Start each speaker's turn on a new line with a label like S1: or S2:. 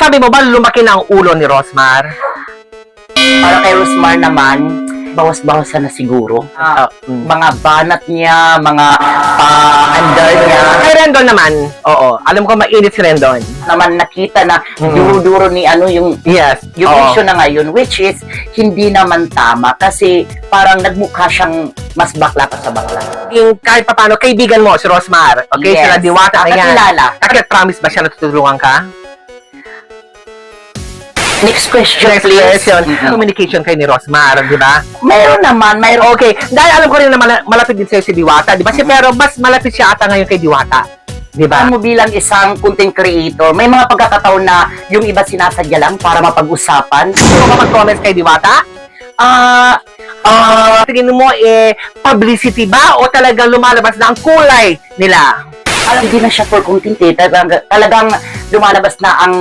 S1: masasabi mo ba lumaki na ang ulo ni Rosmar?
S2: Para kay Rosmar naman, bawas-bawasan na siguro. Mga banat niya, mga under niya.
S1: Kay Rendon naman, oo. Alam ko mainit si Rendon.
S2: Naman nakita na duro-duro ni ano yung
S1: Yes.
S2: issue na ngayon, which is hindi naman tama kasi parang nagmukha siyang mas bakla pa sa bakla.
S1: Yung kahit pa paano, kaibigan mo si Rosmar. Okay,
S2: Yes.
S1: sila Diwata na yan.
S2: Kakilala.
S1: Promise ba siya na tutulungan ka?
S2: Next question,
S1: Next
S2: please.
S1: question. Communication kayo ni Rosmar, di ba?
S2: Mayroon naman, mayroon.
S1: Okay, dahil alam ko rin na malapit din sa'yo si Diwata, di ba? Pero mas malapit siya ata ngayon kay Diwata. Di ba?
S2: Mo bilang isang content creator, may mga pagkakataon na yung iba sinasadya lang para mapag-usapan.
S1: Gusto mo mag-comment kay Diwata? Tingin mo, publicity ba o talagang lumalabas na ang kulay nila?
S2: Hindi na siya for content eh. Talagang lumalabas na ang